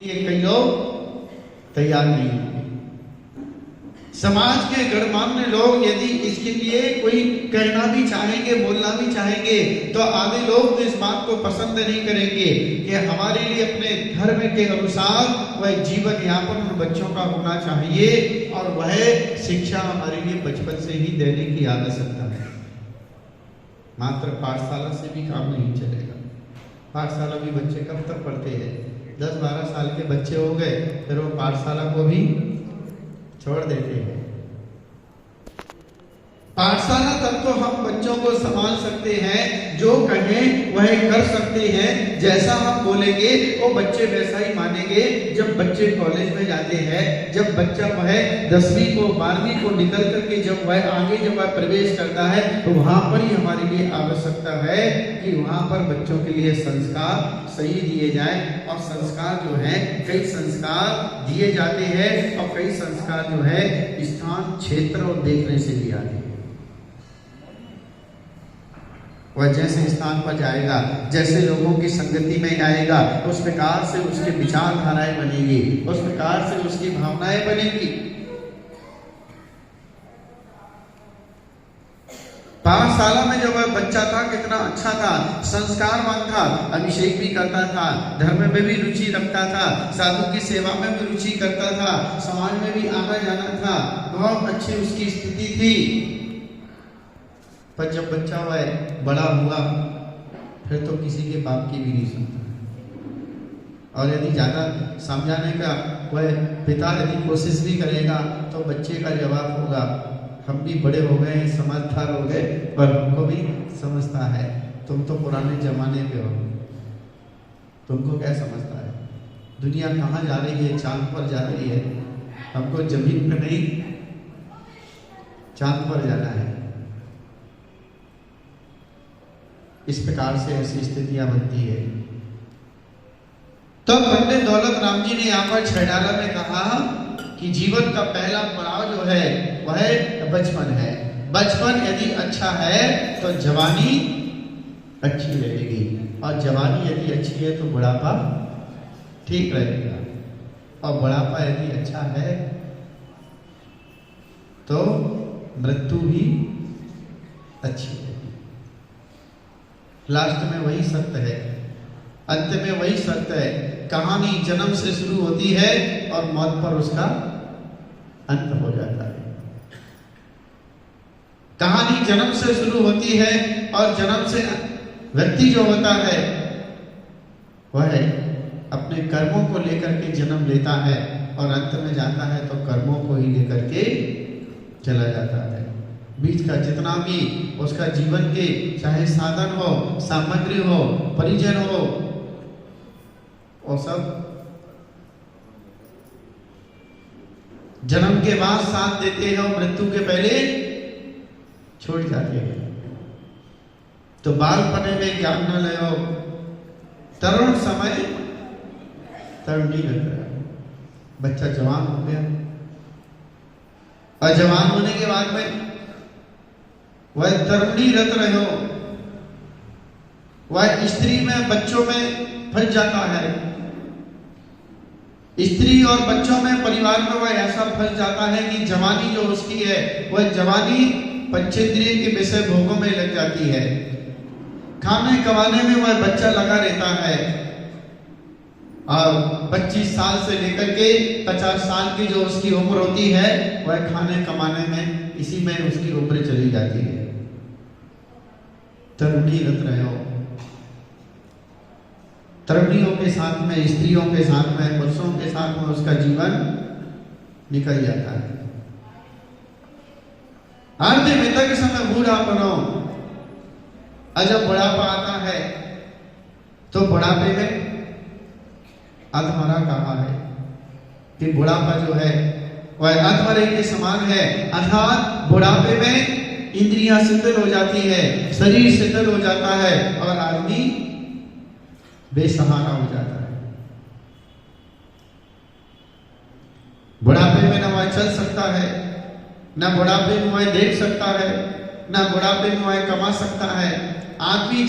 ये कई लोग तैयार नहीं होंगे। समाज के गणमान्य लोग यदि इसके लिए कोई कहना भी चाहेंगे, बोलना भी चाहेंगे, तो आधे लोग तो इस बात को पसंद नहीं करेंगे कि हमारे लिए अपने धर्म के अनुसार वह जीवन यापन उन बच्चों का होना चाहिए और वह शिक्षा हमारे लिए बचपन से ही देने की आवश्यकता है। मात्र पाठशाला से भी काम नहीं चलेगा। पाठशाला भी बच्चे कब तक पढ़ते हैं? 10-12 साल के बच्चे हो गए, फिर वो पाठशाला को भी छोड़ देते हैं। पाठशाला तक तो हम बच्चों को संभाल सकते हैं, जो कहें वह कर सकते हैं, जैसा हम बोलेंगे वो बच्चे वैसा ही मानेंगे। जब बच्चे कॉलेज में जाते हैं, जब बच्चा वह 10वीं को 12वीं को निकल करके जब वह प्रवेश करता है, तो वहां पर ही हमारे लिए आवश्यकता है कि वहां पर बच्चों के लिए संस्कार सही दिए जाए। और संस्कार जो है, कई संस्कार दिए जाते हैं और कई संस्कार जो है स्थान, क्षेत्र और देखने से भी आते हैं। वह जैसे स्थान पर जाएगा, जैसे लोगों की संगति में आएगा, उस प्रकार से उसकी विचारधाराएं बनेगी, उस प्रकार से उसकी भावनाएं बनेगी। पाठशाला में जब वह बच्चा था, कितना अच्छा था, संस्कारवान था, अभिषेक भी करता था, धर्म में भी रुचि रखता था, साधु की सेवा में भी रुचि करता था, समाज में भी आना जाना था, बहुत अच्छी उसकी स्थिति थी। पर जब बच्चा वह बड़ा हुआ, फिर तो किसी के बाप की भी नहीं सुनता। और यदि ज्यादा समझाने का वह पिता यदि कोशिश भी करेगा, तो बच्चे का जवाब होगा, हम भी बड़े हो गए, समझदार हो गए, पर हमको भी समझता है, तुम तो पुराने जमाने के हो, तुमको क्या समझता है? दुनिया कहाँ जा रही है? चांद पर जा रही है। हमको जमीन पे नहीं, चांद पर जाना है। इस प्रकार से ऐसी स्थितियां बनती है। तो पंडित दौलत राम जी ने यहाँ पर छैडाला में कहा कि जीवन का पहला पड़ाव जो है वह बचपन है। बचपन यदि अच्छा है तो जवानी अच्छी रहेगी, और जवानी यदि अच्छी है तो बुढ़ापा ठीक रहेगा, और बुढ़ापा यदि अच्छा है तो मृत्यु भी अच्छी है। लास्ट में वही सत्य है, अंत में वही सत्य है। कहानी जन्म से शुरू होती है और मौत पर उसका अंत हो जाता है। कहानी जन्म से शुरू होती है और जन्म से व्यक्ति जो होता है वह अपने कर्मों को लेकर के जन्म लेता है, और अंत में जाता है तो कर्मों को ही लेकर के चला जाता है। बीच का जितना भी उसका जीवन के चाहे साधन हो, सामग्री हो, परिजन हो, वो सब जन्म के बाद साथ देते हैं और मृत्यु के पहले छूट जाते हैं। तो बालपने में ज्ञान न लो, तरुण समय तरुणी रहता है। बच्चा जवान हो गया, और जवान होने के बाद में वह तरुणी रत रहो, वह स्त्री में बच्चों में फंस जाता है। स्त्री और बच्चों में, परिवार में वह ऐसा फंस जाता है कि जवानी जो उसकी है वह जवानी पंचेंद्रिय के विषय भोगों में लग जाती है। खाने कमाने में वह बच्चा लगा रहता है, और 25 साल से लेकर के 50 साल की जो उसकी उम्र होती है वह खाने कमाने में, इसी में उसकी उम्र चली जाती है। तरुणी रत रहो, तरुणियों के साथ में, स्त्रियों के साथ में, पुरुषों के साथ में उसका जीवन निकल जाता है। अर्ध मृतक समय बूढ़ा बनो, और जब बुढ़ापा आता है तो बुढ़ापे में अधमरा कहा है कि बुढ़ापा जो है वह अधमरे के समान है। अर्थात बुढ़ापे में इंद्रियां शिथिल हो जाती है, शरीर शिथिल हो जाता है, और आदमी बेसहारा हो जाता है। बुढ़ापे में न वह चल सकता है, न बुढ़ापे में वह देख सकता है, न बुढ़ापे में वह कमा सकता है। आदमी